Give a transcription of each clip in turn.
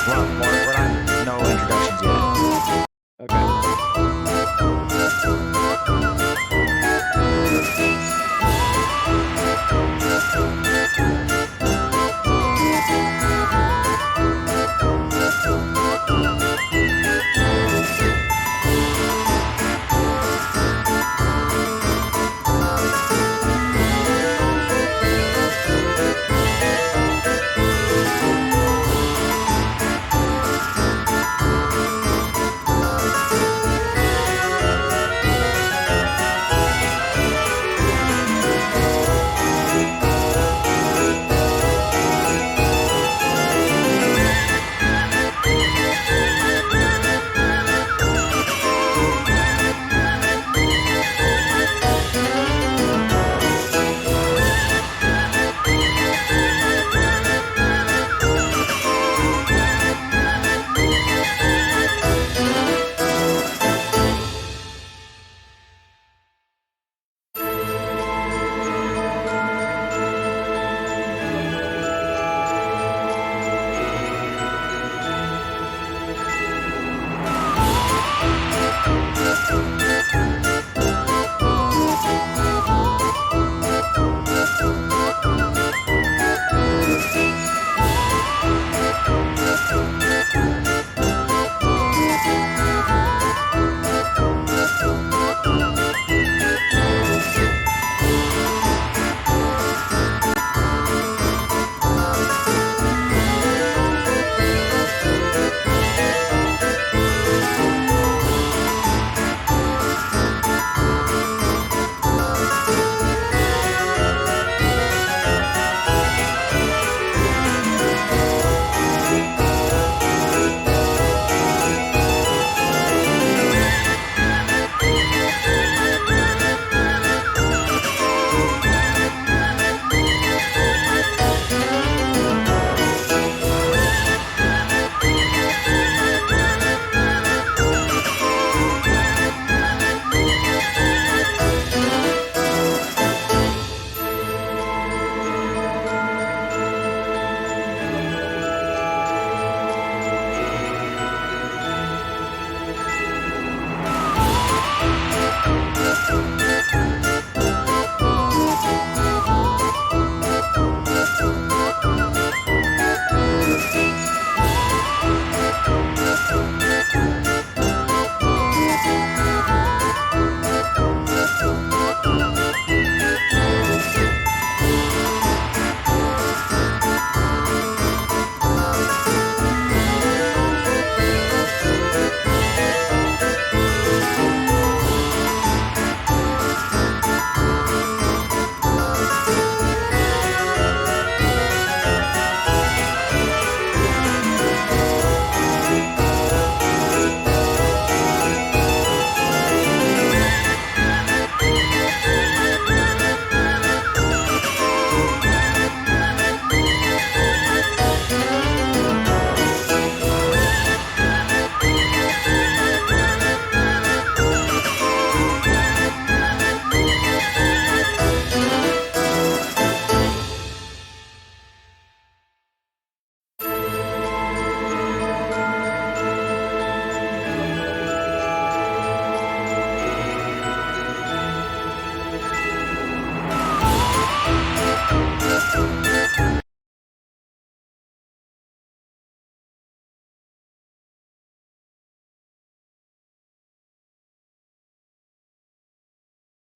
We're not, no introductions yet. Okay.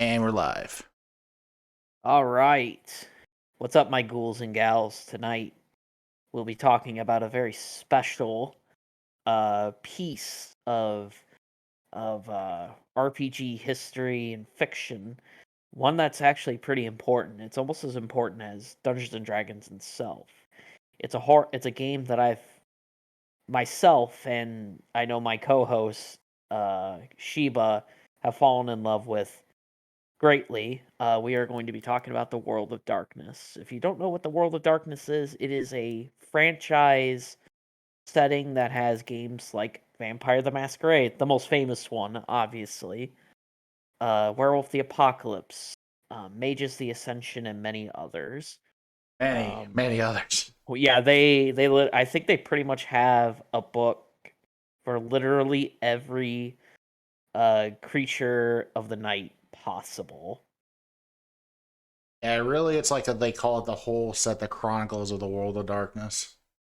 And we're live. All right. What's up, my ghouls and gals? Tonight we'll be talking about a very special piece of RPG history and fiction. One that's actually pretty important. It's almost as important as Dungeons and Dragons itself. It's a game that I've myself and I know my co-host Sheba have fallen in love with greatly. We are going to be talking about the World of Darkness. If you don't know what the World of Darkness is, it is a franchise setting that has games like Vampire the Masquerade, the most famous one, obviously, Werewolf the Apocalypse, Mages the Ascension, and many others. Many others. Well, yeah, I think they pretty much have a book for literally every creature of the night possible. Yeah, really, it's like they call it the whole set, the Chronicles of the World of Darkness.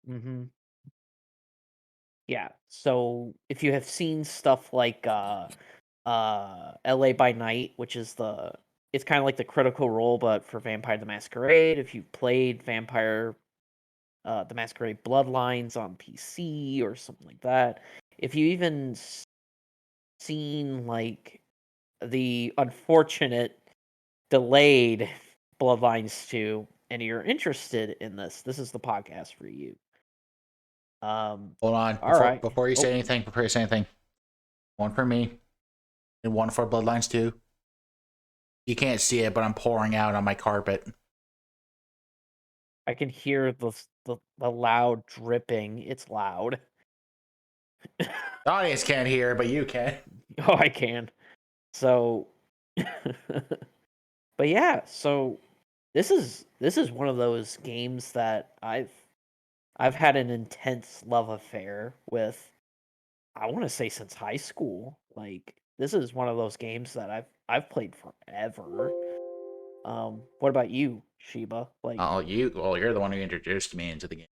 Mm-hmm. Yeah. So if you have seen stuff like LA by Night, which is it's kind of like the Critical Role but for Vampire the Masquerade. If you played Vampire the Masquerade Bloodlines on PC or something like that. If you even seen like the unfortunate delayed Bloodlines 2 and you're interested in this is the podcast for you. Hold on, All right. before you say Oh, anything, prepare you say anything. One for me, and one for Bloodlines 2. You can't see it, but I'm pouring out on my carpet. I can hear the loud dripping. It's loud. The audience can't hear, but you can. Oh, I can. So, but yeah, so this is one of those games that I've had an intense love affair with. I want to say since high school. Like this is one of those games that I've played forever. What about you, Sheba? Like Well, you're the one who introduced me into the game.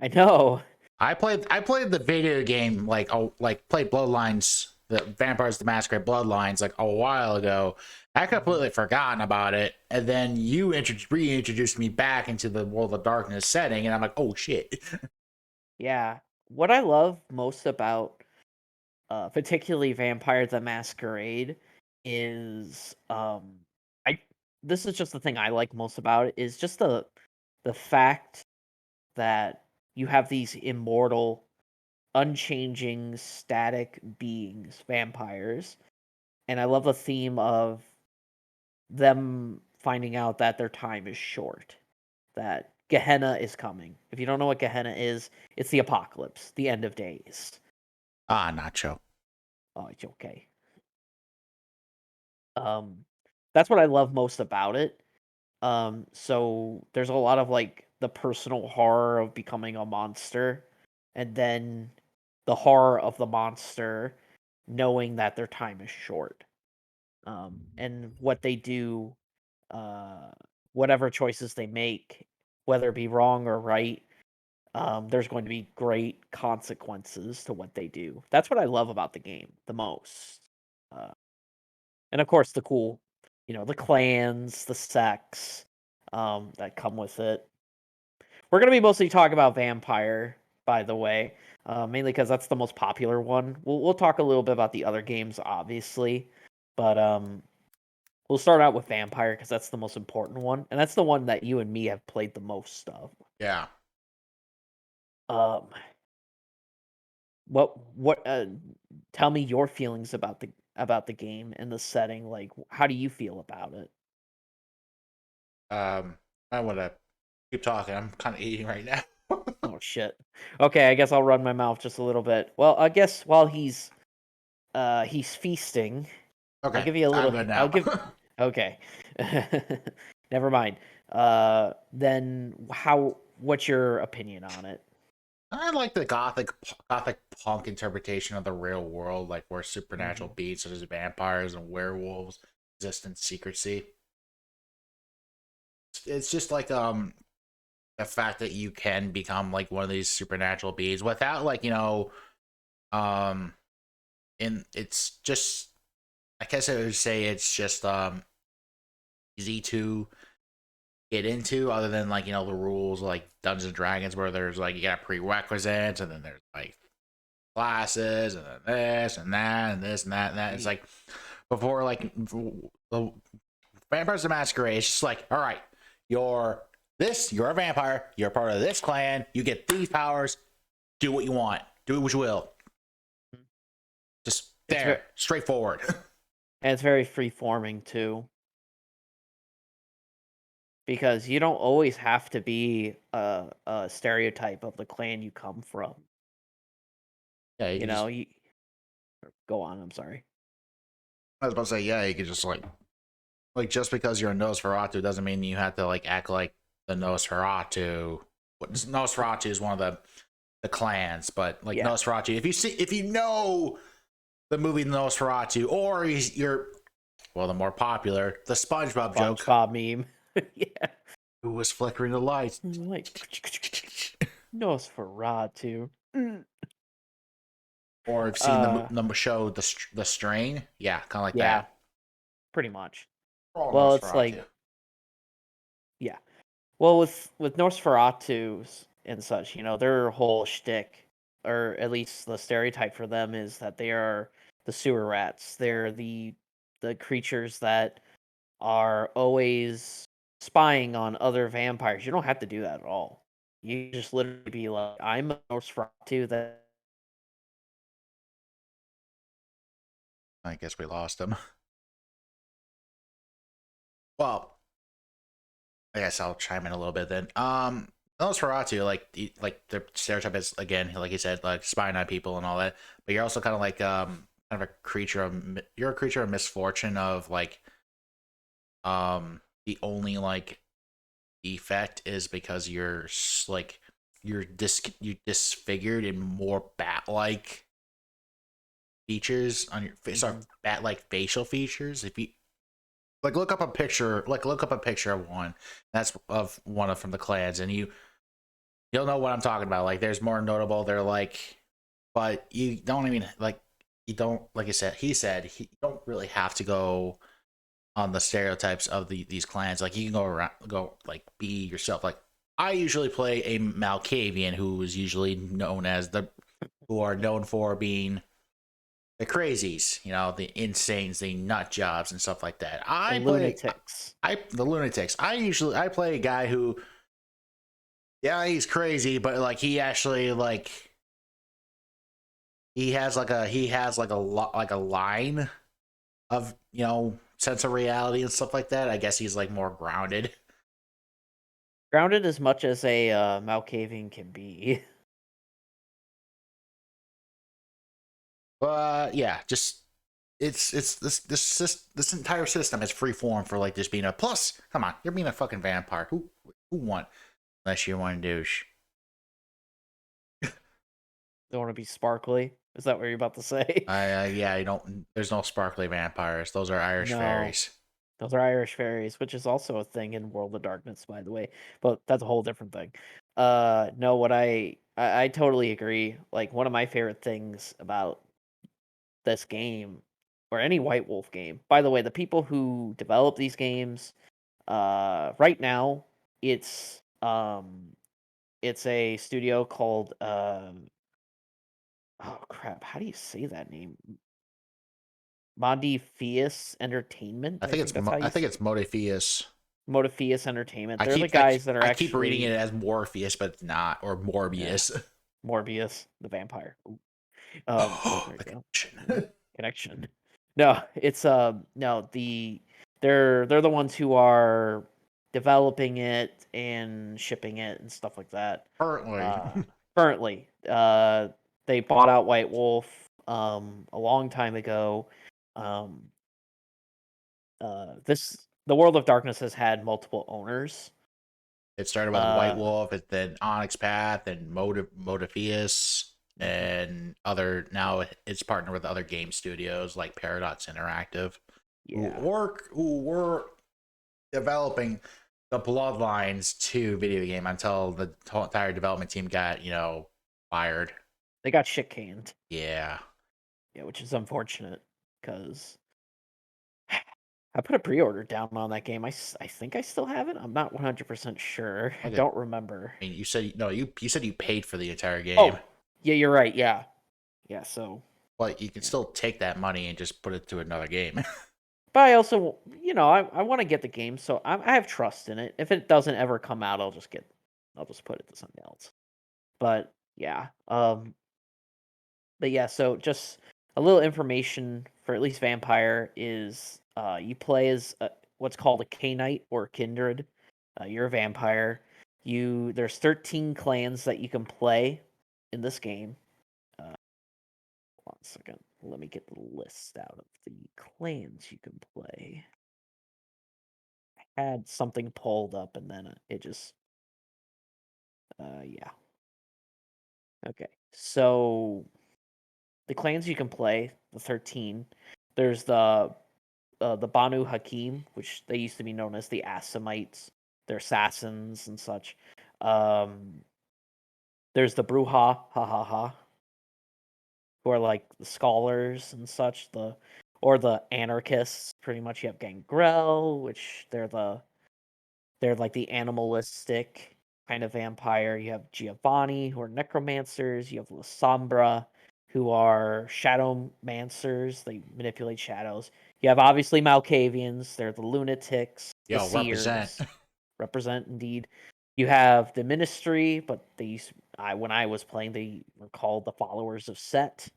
I know. I played the video game like played Bloodlines, the Vampires the Masquerade Bloodlines like a while ago. I completely forgotten about it, and then you reintroduced me back into the World of Darkness setting, and I'm like, oh shit. Yeah. What I love most about particularly Vampire the Masquerade is I this is just the thing I like most about it is just the fact that you have these immortal, unchanging, static beings, vampires. And I love the theme of them finding out that their time is short, that Gehenna is coming. If you don't know what Gehenna is, it's the apocalypse, the end of days. Ah, Nacho. Oh, it's okay. Um, that's what I love most about it. So there's a lot of like the personal horror of becoming a monster, and then the horror of the monster knowing that their time is short. And what they do, uh, whatever choices they make, whether it be wrong or right, there's going to be great consequences to what they do. That's what I love about the game the most. Uh, and of course, the cool, the clans, the sects that come with it. We're gonna be mostly talking about Vampire, by the way, mainly because that's the most popular one. We'll talk a little bit about the other games, obviously, but we'll start out with Vampire because that's the most important one, and that's the one that you and me have played the most of. Yeah. Um, what? Tell me your feelings about the game and the setting. Like, how do you feel about it? I want to keep talking. I'm kind of eating right now. Oh shit. Okay, I guess I'll run my mouth just a little bit. Well, I guess while he's feasting, I'll Okay, give you a I'm little good I'll now. give okay. Never mind. Then what's your opinion on it? I like the gothic punk interpretation of the real world, like where supernatural Mhm. beasts such as vampires and werewolves exist in secrecy. It's just like the fact that you can become like one of these supernatural beings without um and it's just, I guess I would say it's just easy to get into, other than the rules like Dungeons and Dragons, where there's like you got prerequisites, and then there's like classes, and then this and that and this and that and that. It's Ye- like before, like the Vampires the Masquerade, it's just like, all right, you're you're a vampire, you're part of this clan, you get these powers, do what you want, do what you will. Just It's very there, straightforward. and it's very free forming too, because you don't always have to be a stereotype of the clan you come from. Yeah, you You can know, just, you go on. I'm sorry. I was about to say, yeah, you could just like just because you're a Nosferatu doesn't mean you have to like act like the Nosferatu Nosferatu is one of the clans, but like Yeah, Nosferatu, if you know the movie Nosferatu, or you're well, the more popular, the SpongeBob joke, SpongeBob meme. Yeah, who was flickering the lights, like Nosferatu. Mm. or I've seen Uh, the show the Strain, yeah, kind of like yeah, that. pretty much. Oh, Well, it's like Nosferatu. yeah. Well, with Nosferatu's and such, their whole shtick, or at least the stereotype for them, is that they are the sewer rats. They're the creatures that are always spying on other vampires. You don't have to do that at all. You just literally be like, I'm a Nosferatu that I guess we lost him. Well, I guess I'll chime in a little bit then. Nosferatu, like the stereotype is again, like you said, like spying on people and all that. But you're also kind of like kind of a creature of you're a creature of misfortune of like the only like defect is because like you disfigured in more bat like features on your face, sorry, Mhm. bat like facial features. If you like look up a picture of one that's of one of from the clans, and you'll know what I'm talking about. Like there's more notable, they're like, but you don't even like, you don't, like I said, you don't really have to go on the stereotypes of these clans. Like you can go like be yourself. Like I usually play a Malkavian who is usually known as who are known for being the crazies, the insanes, the nut jobs and stuff like that. The lunatics. The lunatics. I play a guy who, yeah, he's crazy, but like he actually like he has like like a line of sense of reality and stuff like that. I guess he's like more grounded. Grounded as much as a Malkavian can be. But yeah, just it's this entire system is free form for like just being a plus. Come on, you're being a fucking vampire. Who want unless you want to douche? Don't want to be sparkly. Is that what you're about to say? Yeah, you don't. There's no sparkly vampires. Those are Irish No. fairies. Those are Irish fairies, which is also a thing in World of Darkness, by the way. But that's a whole different thing. No, what I totally agree. Like one of my favorite things about this game, or any White Wolf game. By the way, the people who develop these games, right now, it's it's a studio called oh crap, how do you say that name? Modifius Entertainment. I think that's how I you think it's Modiphius. Modifius Entertainment. They're the guys that are I keep reading it actually as Morpheus, but it's not, or yeah, Morbius. Morbius, the vampire. Ooh. Oh, There the you go. connection. Connection. No, it's no, they're the ones who are developing it and shipping it and stuff like that. Currently, Uh Currently, they bought out White Wolf a long time ago. Um the World of Darkness has had multiple owners. it started with White Uh Wolf, and then Onyx Path, and Modiphius, mhm, and other. Now it's partnered with other game studios like Paradox Interactive, yeah. who were developing the Bloodlines 2 video game until the entire development team got fired. They got shit canned. Yeah. Yeah, which is unfortunate because I put a pre-order down on that game. I think I still have it. I'm not 100% sure. I Like don't remember. I mean, you said no. You said you paid for the entire game, Oh, yeah, you're right. Yeah. Yeah, so but you can yeah. still take that money and just put it to another game. But I also, I want to get the game, so I have trust in it. If it doesn't ever come out, I'll just put it to something else. But yeah, but yeah, so just a little information for at least Vampire is you play as what's called a K-Knight or Kindred. You're a vampire. There's 13 clans that you can play in this game. One second. Let me get the list out of the clans you can play. I had something pulled up and then it just Yeah. Okay. So the clans you can play, the 13. There's the Banu Hakim, which they used to be known as the Assamites. They're assassins and such. Um, there's the Bruja, ha ha ha, who are like the scholars and such. Or the anarchists. Pretty much, you have Gangrel, which they're like the animalistic kind of vampire. You have Giovanni, who are necromancers. You have La Sombra, who are shadowmancers. They manipulate shadows. You have obviously Malkavians. They're the lunatics, the Yo, represent. seers. Represent indeed. You have the ministry, but when I was playing, they were called the followers of Set,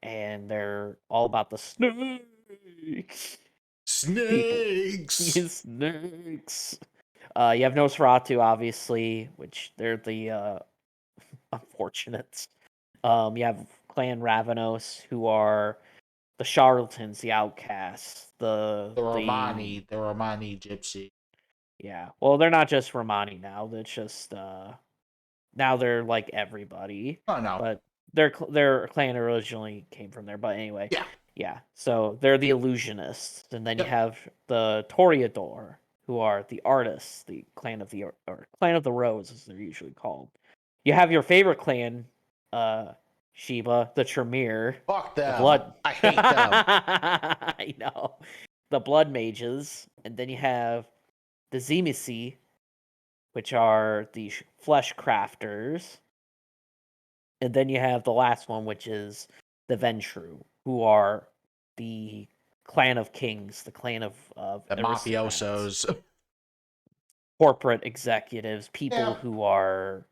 and they're all about the snakes. People, Snakes. snakes. You have Nosferatu, obviously, which they're the unfortunates. You have Clan Ravenos, who are the charlatans, the outcasts, The Romani gypsy. yeah. Well, they're not just Romani now. They're just now they're like everybody, Oh no. but their clan originally came from there. But anyway, Yeah. yeah. So they're the illusionists, and then you Yep. have the Toreador, who are the artists, the clan of or clan of the Rose, as they're usually called. You have your favorite clan, uh, Sheba, the Tremere, Fuck the them. Blood. I hate them. I know, the Blood Mages, and then you have the Zemisi, which are the flesh crafters. And then you have the last one, which is the Ventru, who are the clan of kings, the clan of The aristocrats, mafiosos. corporate executives, people Yeah. who are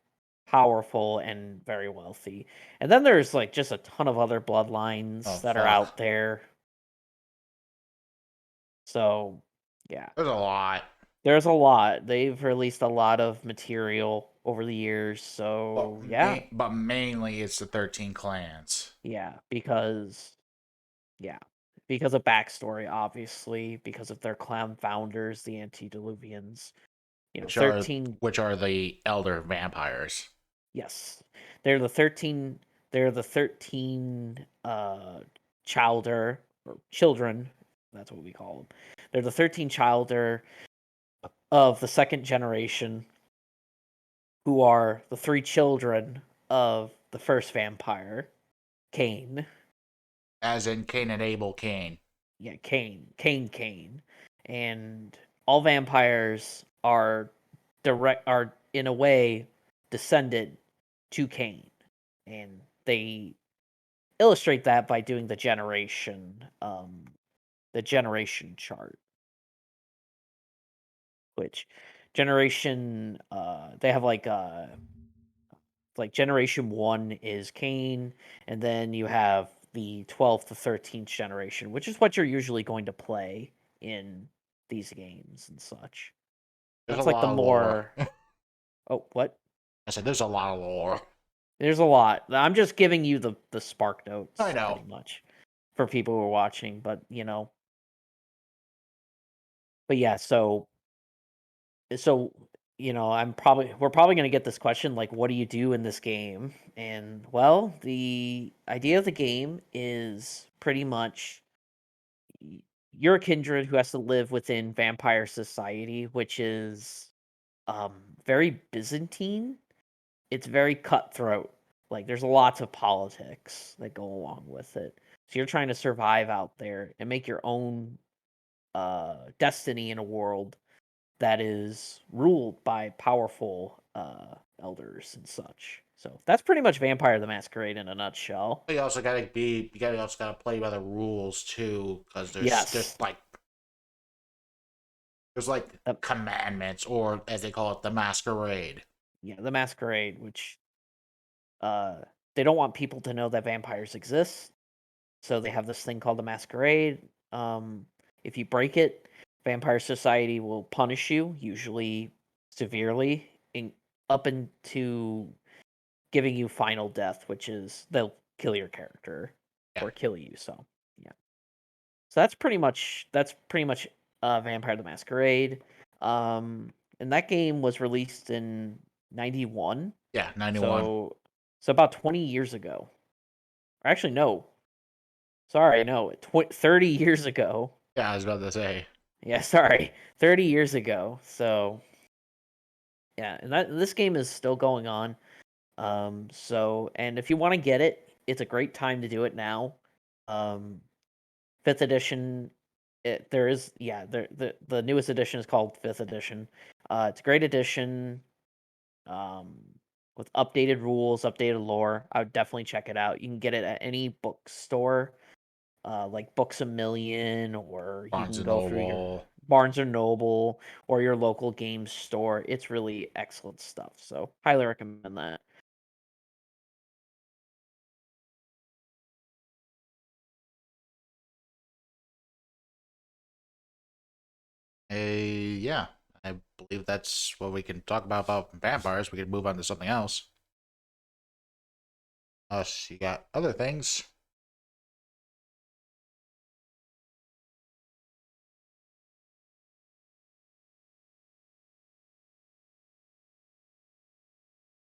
powerful and very wealthy. And then there's like just a ton of other Oh bloodlines that are fuck. out there. So, yeah. There's a lot. There's a lot. They've released a lot of material over the years. So, yeah. But mainly it's the 13 clans. Yeah, yeah, because of backstory, obviously, because of their clan founders, the antediluvians. You know, Which are 13, the elder vampires. yes. They're the 13 they're the 13 childer or children, that's what we call them. They're the 13 childer of the second generation, who are the three children of the first vampire, Cain. As in Cain and Abel Cain. Yeah, Cain, and all vampires are in a way descended to Cain, and they illustrate that by doing the generation chart, which they have like generation 1 is Cain, and then you have the 12th to 13th generation, which is what you're usually going to play in these games and such. There's a That's like the lot of lore. more. Oh, what? I said there's a lot of lore. There's a lot. I'm just giving you the spark I notes know. pretty much for people who are watching, but yeah, so we're probably going to get this question, like, what do you do in this game? And well, the idea of the game is pretty much you're a kindred who has to live within vampire society, which is very Byzantine. It's very cutthroat. Like, there's lots of politics that go along with it. So you're trying to survive out there and make your own destiny in a world that is ruled by powerful elders and such. So that's pretty much Vampire the Masquerade in a nutshell. You gotta also gotta play by the rules too, because Yes. there's like Uh, commandments, or as they call it, the masquerade. yeah, the Masquerade, which uh, they don't want people to know that vampires exist. So they have this thing called the Masquerade. If you break it, Vampire Society will punish you, usually severely, up into giving you final death, which is they'll kill your character Yeah. or kill you. So yeah, so that's pretty much Vampire the Masquerade. And that game was released in 91. Yeah, 91. So about 20 years ago. Or actually, no. Sorry, no. 30 years ago. Yeah, I was about to say. Yeah, sorry. 30 years ago. So, yeah, and this game is still going on. And if you want to get it, it's a great time to do it now. Um, fifth edition, the newest edition is called fifth edition. It's a great edition. Um, with updated rules, updated lore. I would definitely check it out. You can get it at any bookstore, like Books a Million, or you Barnes can and go through your Noble. Barnes or Noble or your local game store. It's really excellent stuff. So highly recommend that. Yeah, I believe that's what we can talk about vampires. We can move on to something else. Unless you got other things.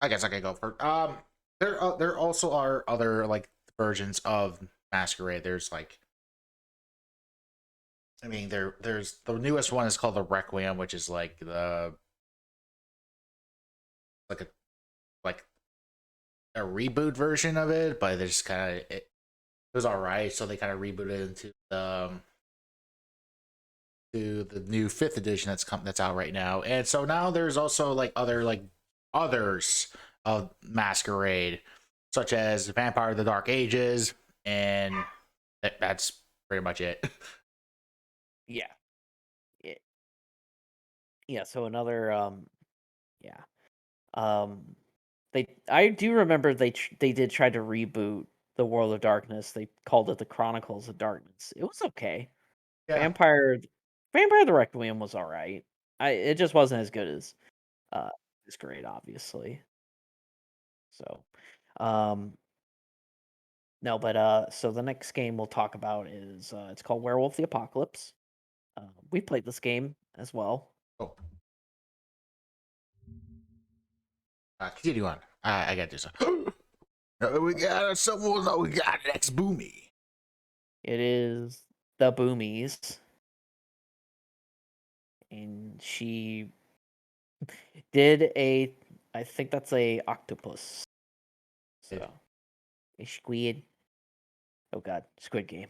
I guess I can go for. There also are other like versions of Masquerade. There's like, I mean, there's the newest one is called the Requiem, which is like a like a reboot version of it, but they just kind of it was all right, so they kind of rebooted it into to the new fifth edition that's out right now, and so now there's also like other like others of Masquerade, such as Vampire of the Dark Ages, and that's pretty much it. Yeah. Yeah. Yeah, so another yeah. Um I do remember they did try to reboot the World of Darkness. They called it the Chronicles of Darkness. It was okay. Yeah. Vampire Vampire the Requiem was all right. It just wasn't as good as uh as great, obviously. So um no, but so the next game we'll talk about is it's called Werewolf the Apocalypse. We played this game as well. Oh, continue on. I got this. We got someone. We got next Boomy. It is the Boomies, and she did a, I think that's a octopus. So a squid. Oh god, Squid Game.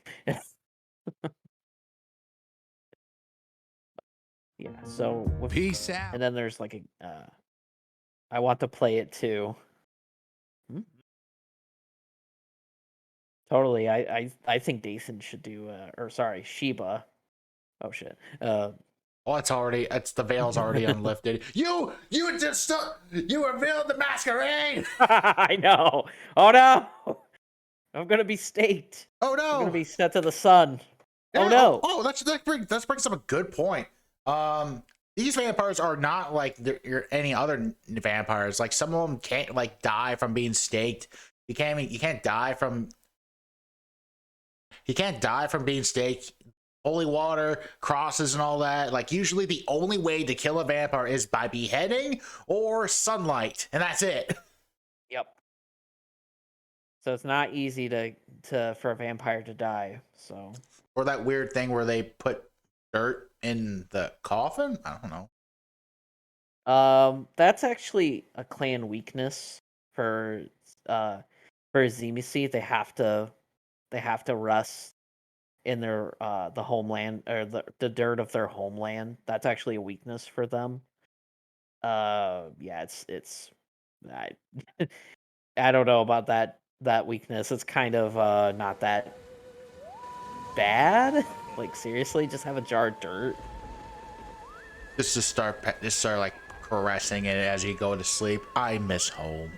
Yeah. So Peace out. and then there's like a, I want to play it too. Hmm? Totally. I think Dathan should do, or sorry, Sheba. Oh shit. Oh, it's the veil's already unlifted. You just you revealed the masquerade. I know. Oh no. I'm gonna be staked. Oh I'm gonna no. be set to the sun. Oh Yeah. no. That brings up a good point. These vampires are not like any other vampires. Like some of them can't like die from being staked. You can't die from being staked. Holy water, crosses, and all that. Like usually, the only way to kill a vampire is by beheading or sunlight, and that's it. Yep. So it's not easy to for a vampire to die. So Or that weird thing where they put dirt in the coffin. I don't know. that's actually a clan weakness for uh for Zemisi. They have to rest in their the homeland, or the dirt of their homeland. That's actually a weakness for them. Yeah, it's I I don't know about that weakness. It's kind of not that bad. Like seriously, just have a jar of dirt. Just start like caressing it as you go to sleep. I miss home.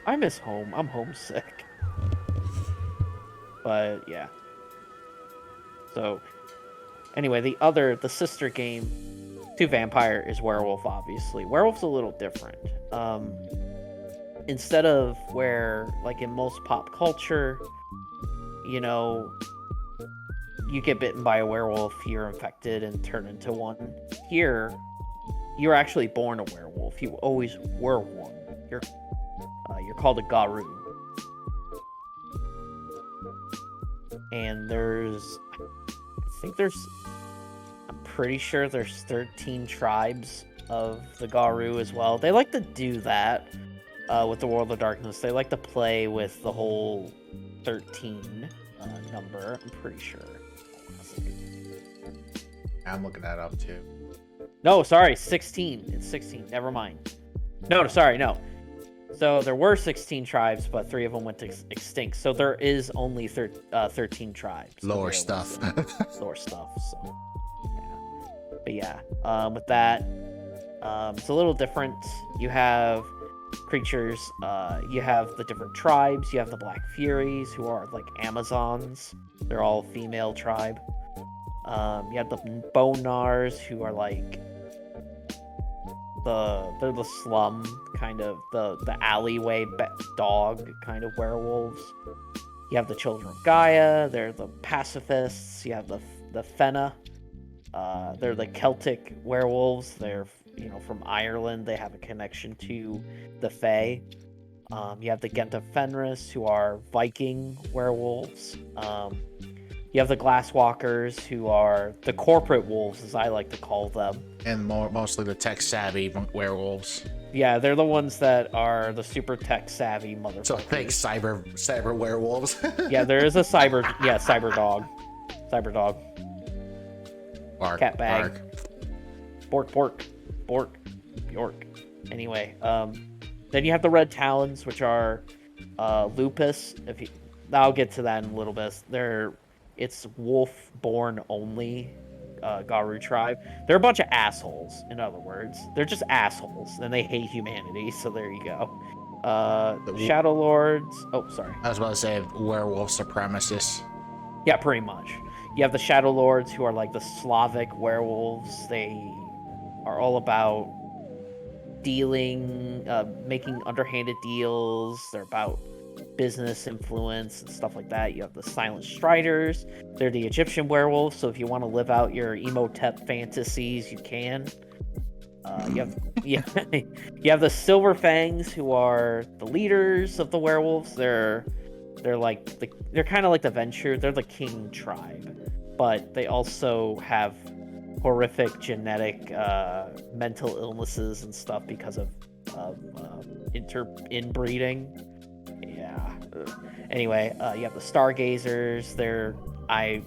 I miss home. I'm homesick. But yeah. So anyway, the sister game to Vampire is Werewolf, obviously. Werewolf's a little different. Instead of where, like in most pop culture, you know, you get bitten by a werewolf, you're infected and turn into one. Here, you're actually born a werewolf. You always were one. you're called a Garu. And I'm pretty sure there's 13 tribes of the Garu as well. They like to do that with the World of Darkness. They like to play with the whole 13 number. I'm pretty sure. I'm looking that up too. No, sorry, 16. It's 16. Never mind. No. So there were 16 tribes, but 3 of them went extinct. So there is only 13 tribes. Lower stuff. Lower stuff. So, yeah. But yeah, with that, it's a little different. You have creatures. You have the different tribes. You have the Black Furies, who are like Amazons. They're all female tribe. You have the Bonars, who are like they're the slum kind of the alleyway dog kind of werewolves. You have the Children of Gaia. They're the pacifists. You have the Fenna. They're the Celtic werewolves. They're from Ireland. They have a connection to the Fae. You have the Genta Fenris, who are Viking werewolves. You have the Glasswalkers, who are the corporate wolves, as I like to call them. And mostly the tech-savvy werewolves. Yeah, they're the ones that are the super tech-savvy motherfuckers. So think cyber werewolves. Yeah, there is a cyber dog. Cyber dog. Bark, Cat bag. bark. Bork. Bjork. Anyway, then you have the Red Talons, which are lupus. I'll get to that in a little bit. It's wolf-born only Garu tribe. They're a bunch of assholes, in other words. They're just assholes, and they hate humanity, so there you go. Shadow Lords... Oh, sorry. I was about to say werewolf supremacists. Yeah, pretty much. You have the Shadow Lords, who are like the Slavic werewolves. They are all about dealing, making underhanded deals. They're about business influence and stuff like that. You have the Silent Striders. They're the Egyptian werewolves, so if you want to live out your Imhotep fantasies, you can. You have the Silver Fangs, who are the leaders of the werewolves. They're kind of like the Venture. They're the king tribe, but they also have horrific genetic mental illnesses and stuff because of inbreeding. Yeah. Anyway, you have the Stargazers. I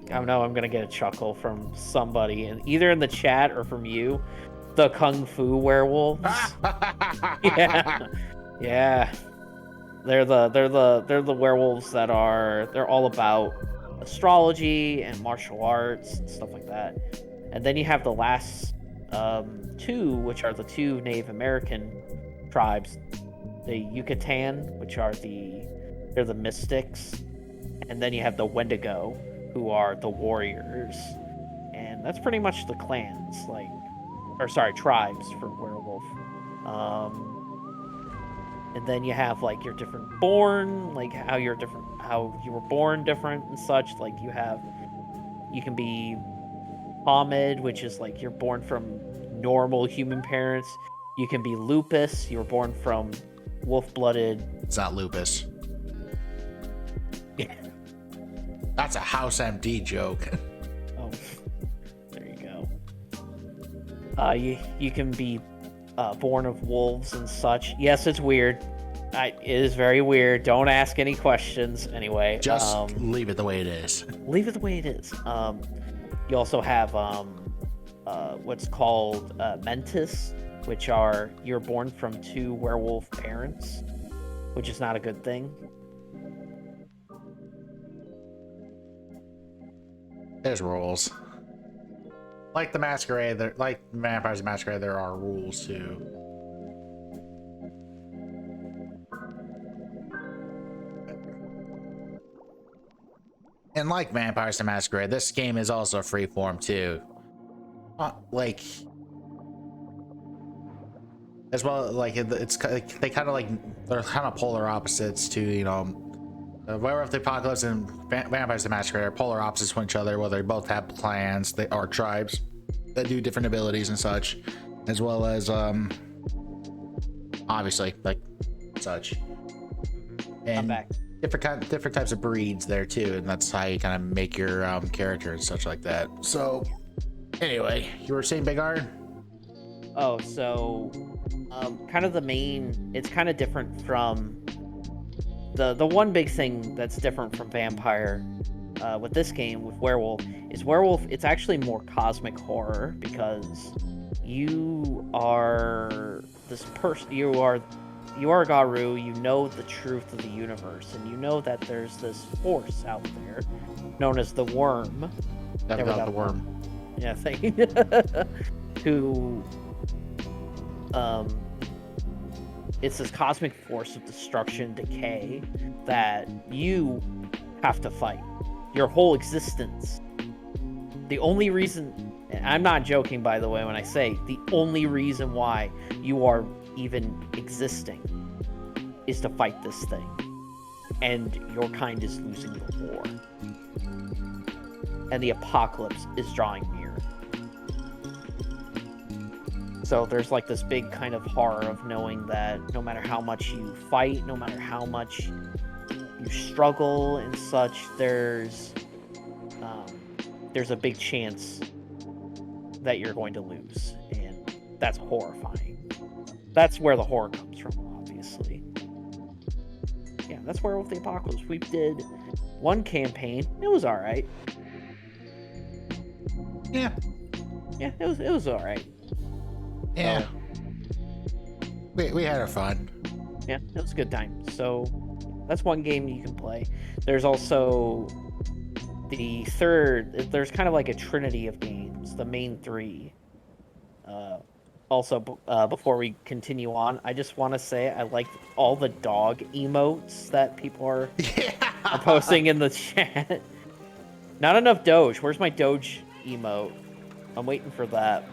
don't know. I'm gonna get a chuckle from somebody, and either in the chat or from you. The Kung Fu werewolves. Yeah. They're the werewolves that they're all about astrology and martial arts and stuff like that. And then you have the last 2, which are the 2 Native American tribes. The Yucatan, which are they're the mystics, and then you have the Wendigo, who are the warriors, and that's pretty much the clans, tribes for werewolf. And then you have like your different born, like how you were born different and such. Like you can be Homid, which is like you're born from normal human parents. You can be Lupus, you're born from wolf-blooded. It's not lupus. Yeah. That's a House MD joke. Oh, there you go. You can be born of wolves and such. Yes, it's weird. It is very weird. Don't ask any questions. Anyway, just leave it the way it is. Leave it the way it is. You also have what's called Mentis, which are you're born from 2 werewolf parents, which is not a good thing. There's rules. Like the Masquerade, like Vampires the Masquerade, there are rules too. And like Vampires the Masquerade, this game is also freeform too. Like, as well, like it's they kind of like they're kind of polar opposites to Werewolf the Apocalypse and Vampires the Masquerade are polar opposites from each other. Where they both have clans, they are tribes that do different abilities and such, as well as obviously, like such. I'm And back. different types of breeds there too, and that's how you kind of make your character and such like that. So anyway, you were saying Big Iron? Oh, so kind of the main. It's kind of different from the one big thing that's different from Vampire with this game with Werewolf is Werewolf. It's actually more cosmic horror because you are this person. You are Garu. You know the truth of the universe, and you know that there's this force out there known as the Worm. Never got the worm. Yeah, thing. Who it's this cosmic force of destruction, decay that you have to fight. Your whole existence. The only reason, and I'm not joking by the way when I say the only reason why you are even existing is to fight this thing. And your kind is losing the war. And the apocalypse is drawing near. So there's like this big kind of horror of knowing that no matter how much you fight, no matter how much you struggle and such, there's a big chance that you're going to lose, and that's horrifying. That's where the horror comes from, obviously. Yeah, that's where with the Apocalypse we did one campaign. It was all right. Yeah, it was all right. yeah. We had our fun. Yeah, it was a good time. So that's one game you can play. There's also the third. There's kind of like a trinity of games. The main three. Also, before we continue on, I just want to say I like all the dog emotes that people are posting in the chat. Not enough Doge. Where's my Doge emote? I'm waiting for that.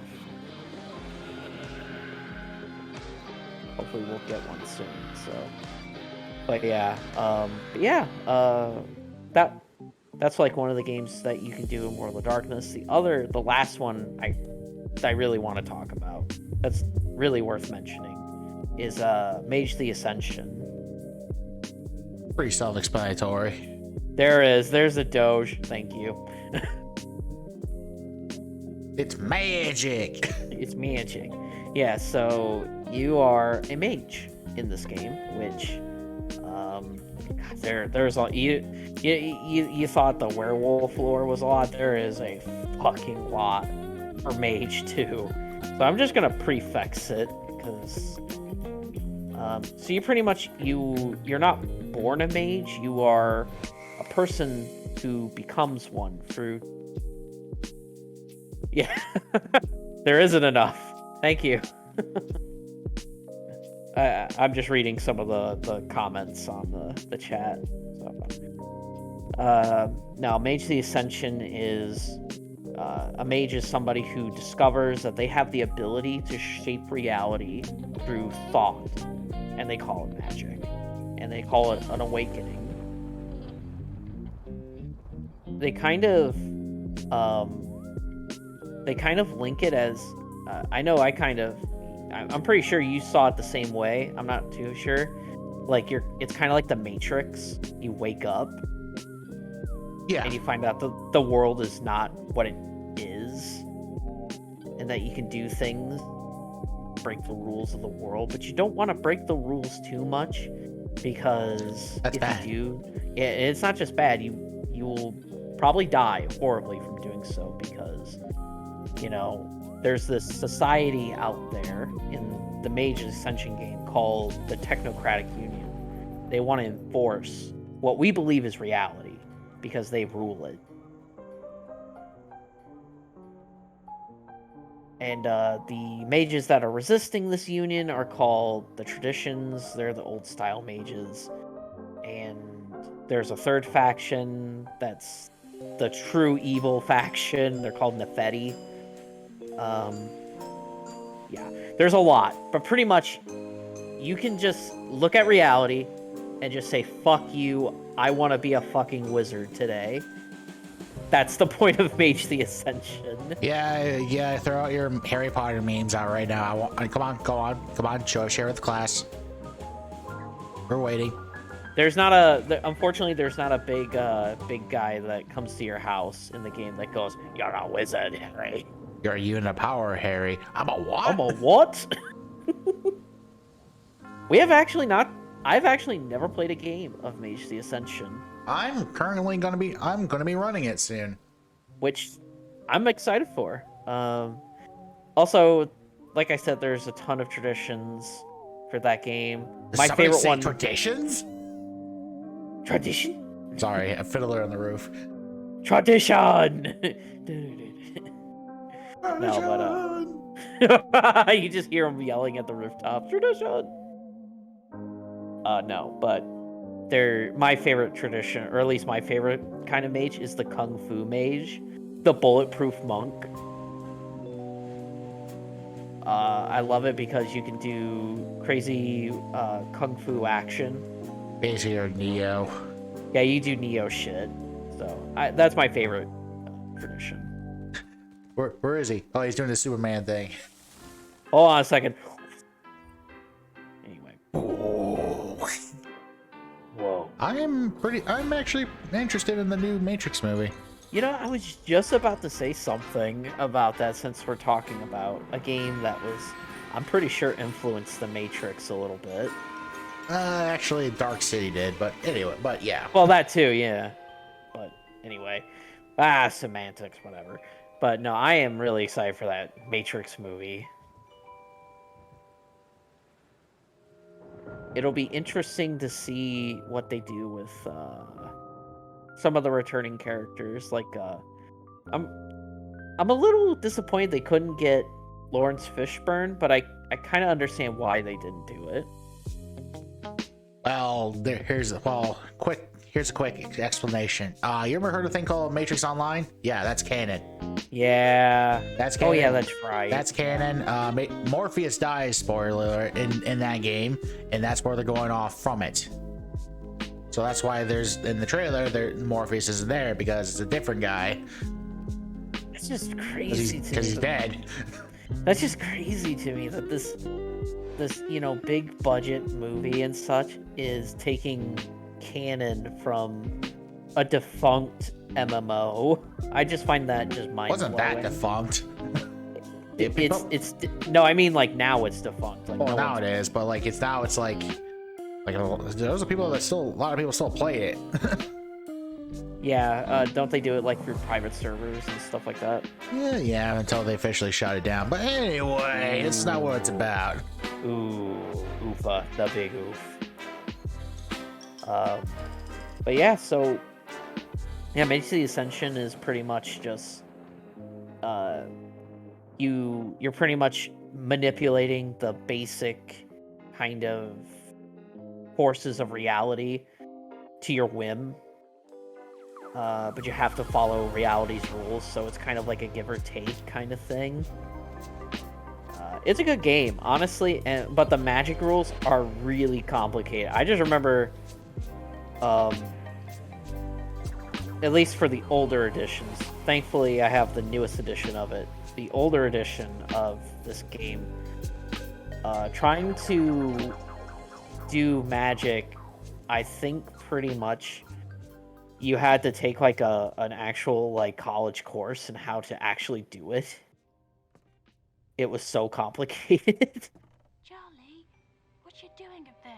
Hopefully we'll get one soon. So, but yeah, that's like one of the games that you can do in World of Darkness. The last one I really want to talk about. That's really worth mentioning. Is Mage the Ascension. Pretty self-explanatory. There's a Doge. Thank you. It's magic. It's magic. Yeah, so you are a mage in this game, which there's a you thought the werewolf lore was a lot. There is a fucking lot for mage too. So I'm just gonna prefix it because so you pretty much you're not born a mage. You are a person who becomes one through. Yeah, there isn't enough. Thank you. I'm just reading some of the comments on the chat. So, now, Mage the Ascension is a mage is somebody who discovers that they have the ability to shape reality through thought, and they call it magic, and they call it an awakening. They kind of link it as I'm pretty sure you saw it the same way. I'm not too sure. Like it's kind of like the Matrix. You wake up, Yeah, and you find out the world is not what it is, and that you can do things, break the rules of the world, but you don't want to break the rules too much because that's bad. you do, it's not just bad. You will probably die horribly from doing so because there's this society out there in the Mage Ascension game called the Technocratic Union. They want to enforce what we believe is reality because they rule it. And the mages that are resisting this union are called the Traditions. They're the old style mages. And there's a third faction that's the true evil faction. They're called Nefeti. Yeah, there's a lot, but pretty much you can just look at reality and just say, fuck you, I want to be a fucking wizard today. That's the point of Mage the Ascension. Yeah. Throw out your Harry Potter memes out right now. Come on, go on, come on, share with the class. We're waiting. There's not unfortunately, there's not a big guy that comes to your house in the game that goes, "You're a wizard, Harry." You're a unipower, Harry. I'm a what? I'm a what? I've actually never played a game of Mage the Ascension. I'm gonna be running it soon. Which I'm excited for. Also, like I said, there's a ton of traditions for that game. My favorite one. Traditions? Tradition? Sorry, a fiddler on the roof. Tradition. No, but you just hear him yelling at the rooftop. Tradition. No, but my favorite tradition, or at least my favorite kind of mage, is the Kung Fu mage, the bulletproof monk. I love it because you can do crazy Kung Fu action. Basically, you're Neo. Yeah, you do Neo shit. So that's my favorite tradition. Where is he? Oh, he's doing the Superman thing. Hold on a second. Anyway. Whoa. I'm actually interested in the new Matrix movie. You know, I was just about to say something about that since we're talking about a game that was, I'm pretty sure, influenced the Matrix a little bit. Actually, Dark City did, but anyway, but yeah. Well, that too, yeah. But anyway, semantics, whatever. But no, I am really excited for that Matrix movie. It'll be interesting to see what they do with some of the returning characters. Like, I'm a little disappointed they couldn't get Lawrence Fishburne, but I kind of understand why they didn't do it. Well, here's a quick explanation. You ever heard of a thing called Matrix Online? Yeah, that's canon. Yeah. That's canon. Oh yeah, that's right. That's canon. Morpheus dies, spoiler, in that game, and that's where they're going off from it. So that's why there's in the trailer Morpheus isn't there, because it's a different guy. It's just crazy because he's dead. That's just crazy to me that this big budget movie and such is taking canon from a defunct MMO. I just find that just mind-blowing. Wasn't that defunct? No, I mean like now it's defunct. Like, well, now it is, but like it's like those are people that a lot of people still play it. Yeah, don't they do it like through private servers and stuff like that? Yeah, until they officially shut it down. But anyway, it's not what it's about. Ooh, oofa, the big oof. But yeah, so Mage the Ascension is pretty much just you're pretty much manipulating the basic kind of forces of reality to your whim. But you have to follow reality's rules, so it's kind of like a give or take kind of thing. It's a good game, honestly, but the magic rules are really complicated. I just remember, at least for the older editions, thankfully I have the newest edition of it, the older edition of this game, trying to do magic, I think pretty much you had to take like an actual like college course in how to actually do it. It was so complicated. Charlie, what you doing up there?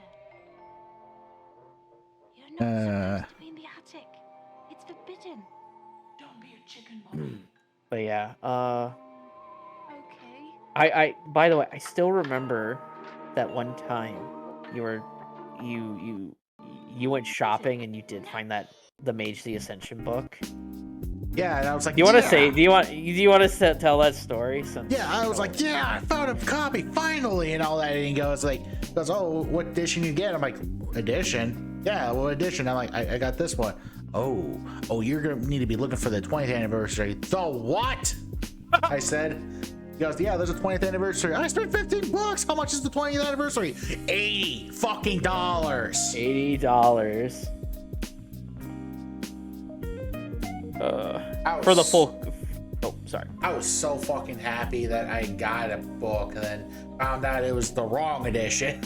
You're not supposed to be in the attic. It's forbidden. Don't be a chicken, Mom. But yeah, Okay. I by the way, I still remember that one time you went shopping and you did find the Mage the Ascension book. Yeah, and I was like, do you want to tell that story? I was like, I found a copy finally, and all that. And he goes, oh, what edition you get? I'm like, edition? Yeah, what edition? I'm like, I got this one. Oh, you're gonna need to be looking for the 20th anniversary. The what? I said. He goes, yeah, there's a 20th anniversary. I spent $15. How much is the 20th anniversary? $80 fucking $80. For the full. Oh, sorry. I was so fucking happy that I got a book and then found out it was the wrong edition.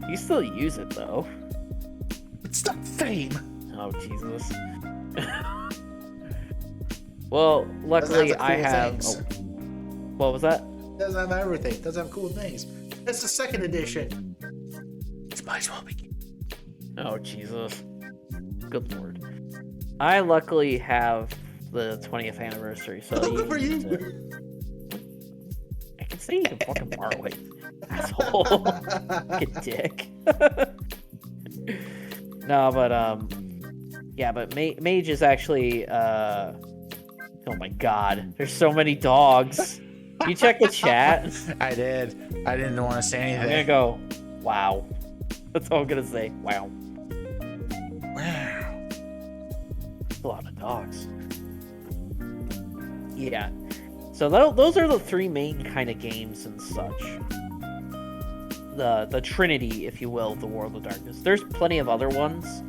You still use it though. It's not fame. Oh Jesus. Well, luckily Doesn't I have have. the cool things. What was that? Doesn't have everything. Doesn't have cool things. It's the second edition. It might as well be. Oh Jesus. Good lord. I luckily have the 20th anniversary, so Good for you. I can see you can fucking borrow it, asshole. Fucking dick. No, but yeah, but Mage is actually oh my god, there's so many dogs. You check the chat. I did. I didn't want to say anything. I'm gonna go, wow. That's all I'm gonna say. Wow. Wow. A lot of dogs. Yeah. So those are the three main kind of games and such. The Trinity, if you will, of the World of Darkness. There's plenty of other ones.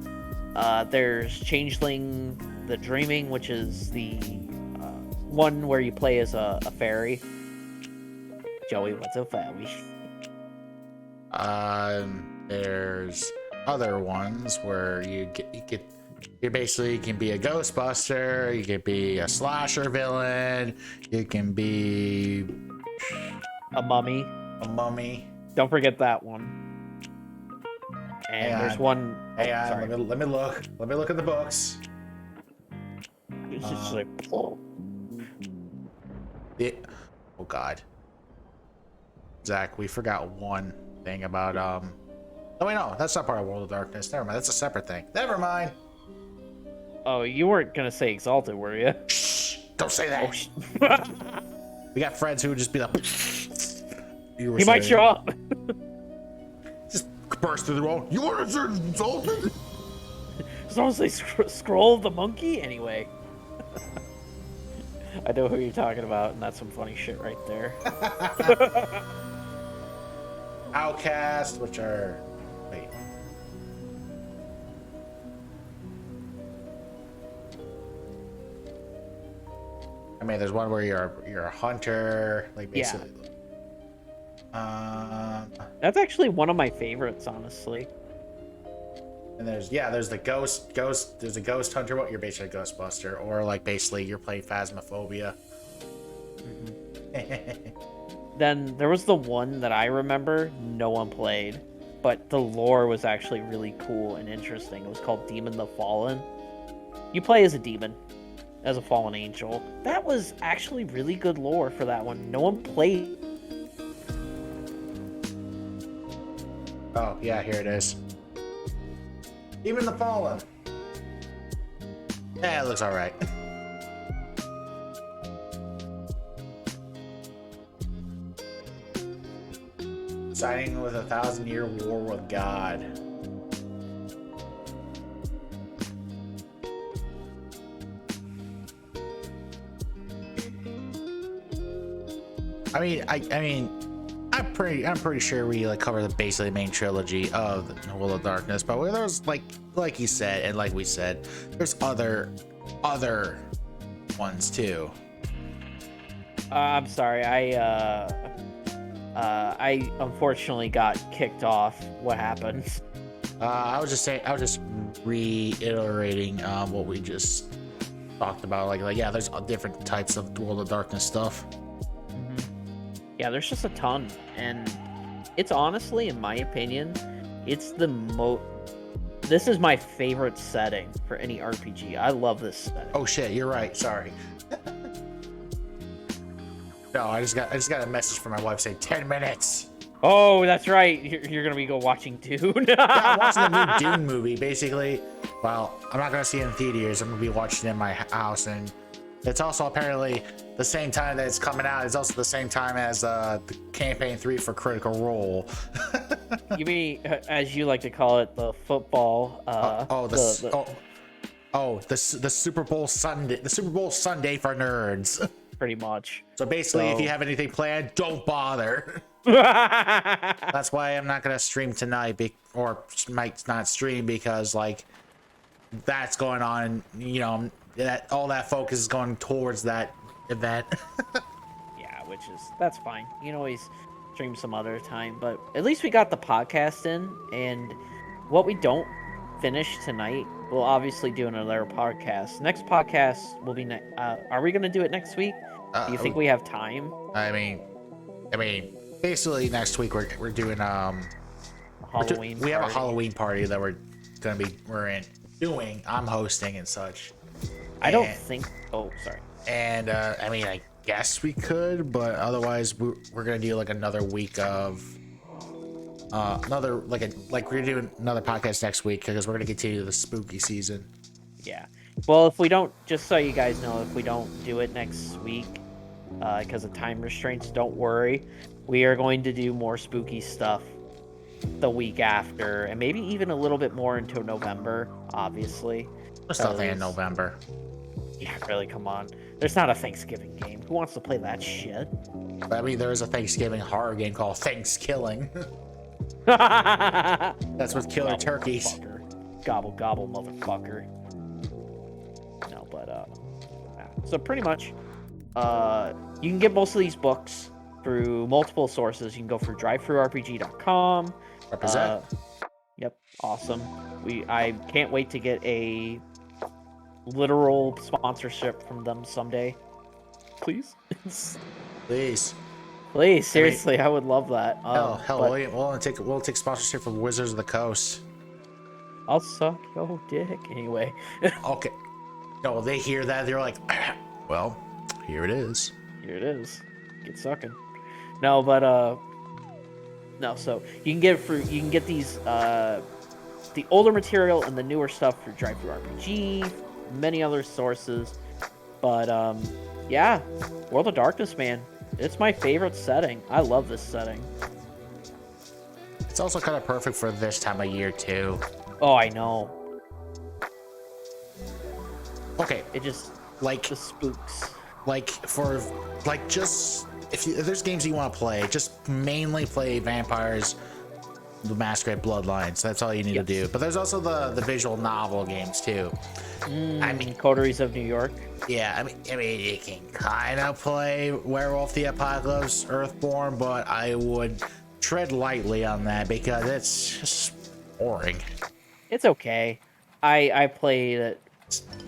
There's Changeling, the Dreaming, which is the one where you play as a fairy. Joey, what's a fairy? There's other ones where you basically can be a Ghostbuster, you can be a slasher villain, you can be A mummy. a mummy. Don't forget that one. And Hang there's on. one. Hey, sorry. let me look. Let me look at the books. It's just like, oh. Oh God, Zach, we forgot one thing about Oh wait, no, that's not part of World of Darkness. Never mind, that's a separate thing. Never mind. Oh, you weren't gonna say Exalted, were you? Shh, don't say that. Oh, We got friends who would just be like, he might show up. Just burst through the wall. You want to say insulted? As long as they scroll the monkey, anyway. I know who you're talking about, and that's some funny shit right there. Outcast, which are wait. I mean, there's one where you're a hunter, like basically. That's actually one of my favorites, honestly. And there's the ghost. There's a ghost hunter. What you're basically a Ghostbuster, or like basically you're playing Phasmophobia. Then there was the one that I remember no one played, but the lore was actually really cool and interesting. It was called Demon the Fallen. You play as a demon, as a fallen angel. That was actually really good lore for that one. No one played. Oh yeah, here it is. Even the Fallen. Yeah, it looks all right. Siding with a 1,000-year war with God. I'm pretty sure we like cover the basically main trilogy of the World of Darkness, but where there's like you said and like we said, there's other ones too. I'm sorry, I unfortunately got kicked off. What happened? I was just reiterating what we just talked about. Like yeah, there's different types of World of Darkness stuff. Yeah, there's just a ton, and it's honestly, in my opinion, it's the this is my favorite setting for any RPG. I love this setting. Oh shit, you're right. Sorry. No, I just got a message from my wife saying 10 minutes. Oh, that's right. You're gonna be watching Dune. Yeah, I'm watching the new Dune movie. Basically, well, I'm not gonna see it in theaters. I'm gonna be watching it in my house, and it's also apparently the same time that it's coming out. It's also the same time as the campaign 3 for Critical Role. You mean, as you like to call it, the football? The Super Bowl Sunday. The Super Bowl Sunday for nerds. Pretty much. So basically, if you have anything planned, don't bother. That's why I'm not gonna stream tonight, or might not stream because like that's going on. You know, that all that focus is going towards that event. Yeah, that's fine. You can always stream some other time, but at least we got the podcast in, and what we don't finish tonight, we'll obviously do another podcast. Next podcast will be are we gonna do it next week? Do you think we have time? I mean, basically next week we're doing Halloween. We have a Halloween party that I'm hosting and such. I don't think. Oh, sorry. And I mean, I guess we could, but otherwise we're gonna do like another week of we're gonna do another podcast next week because we're gonna continue the spooky season. Yeah. Well, if we don't, just so you guys know, if we don't do it next week, because of time restraints, don't worry. We are going to do more spooky stuff the week after, and maybe even a little bit more into November, obviously. There's nothing in November. Yeah, really, come on. There's not a Thanksgiving game. Who wants to play that shit? I mean, there is a Thanksgiving horror game called Thanksgiving. That's with killer Gobble, turkeys. motherfucker. Gobble, gobble, motherfucker. No, but, yeah. So pretty much, you can get most of these books through multiple sources. You can go for drivethrurpg.com. Represent. Yep, awesome. I can't wait to get a literal sponsorship from them someday. Please. Please. Please, seriously, I would love that. Hell, but we'll take sponsorship from Wizards of the Coast. I'll suck your dick anyway. Okay. No, they hear that, they're like, well, here it is. Here it is. Get sucking. No, but no. So you can get these the older material and the newer stuff for drive-thru RPG, many other sources. But yeah, World of Darkness, man, it's my favorite setting. I love this setting. It's also kind of perfect for this time of year too. Oh, I know. Okay, It just like the spooks. Just if there's games you want to play, just mainly play Vampires the Masquerade Bloodlines. That's all you need to do. But there's also the visual novel games too. I mean, Coteries of New York. yeah, I mean, you can kind of play Werewolf the Apocalypse Earthborn, but I would tread lightly on that because it's just boring. It's okay. I played it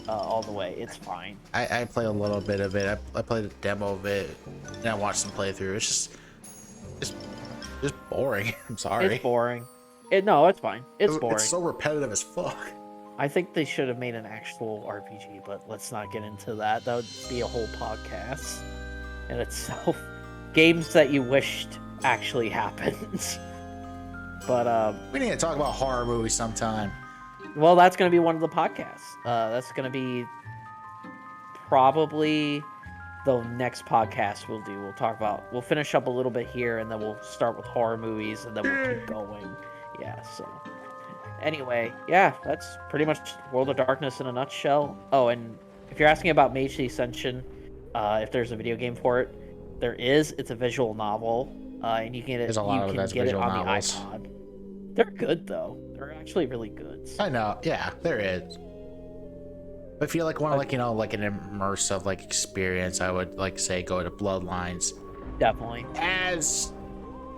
all the way. It's fine. I played a little bit of it. I played a demo of it, and I watched some playthrough. It's just boring. I'm sorry. It's boring. No, it's fine. It's boring. It's so repetitive as fuck. I think they should have made an actual RPG, but let's not get into that. That would be a whole podcast in itself. Games that you wished actually happened. But We need to talk about horror movies sometime. well, that's going to be one of the podcasts. That's going to be probably the next podcast we'll do. We'll finish up a little bit here, and then we'll start with horror movies, and then we'll keep going. Yeah, so anyway, yeah, that's pretty much World of Darkness in a nutshell. Oh, and if you're asking about Mage the Ascension, if there's a video game for it, there is. It's a visual novel, and you can get it. There's a lot of that's get it visual on novels. the iPod. They're good though. They're actually really good. I know, yeah, there is. But if you want an immersive experience, I would say go to Bloodlines. Definitely. As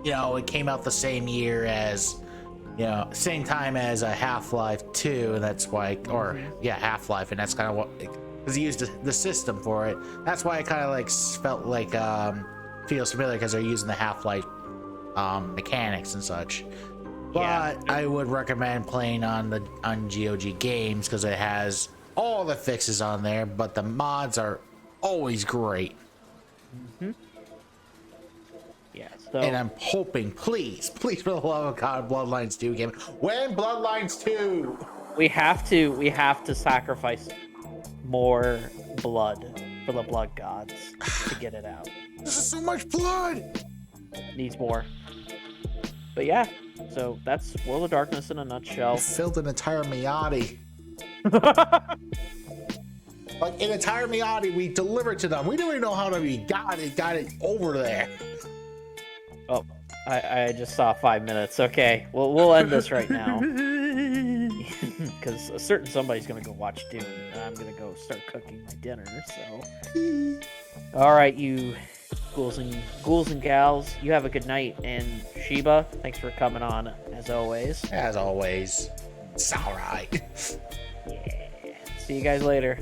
it came out the same year as same time as Half-Life 2, and that's why Half-Life, and that's kind of what because he used the system for it. That's why it kind of felt feels familiar because they're using the Half-Life mechanics and such. But I would recommend playing on GOG Games because it has all the fixes on there, but the mods are always great. Mm-hmm. Yeah. So. And I'm hoping, please, for the love of God, Bloodlines 2 game. When Bloodlines 2? We have to sacrifice more blood for the blood gods to get it out. This is so much blood. Needs more. But yeah, so that's World of Darkness in a nutshell. You filled an entire Miati. An entire Miati we delivered to them. We didn't even know how we got it over there. Oh, I just saw 5 minutes. Okay, we'll end this right now. because a certain somebody's gonna go watch Dune, and I'm gonna go start cooking my dinner. So, all right, you ghouls and gals, you have a good night. And Sheba, thanks for coming on as always. As always, it's all right. Yeah. See you guys later.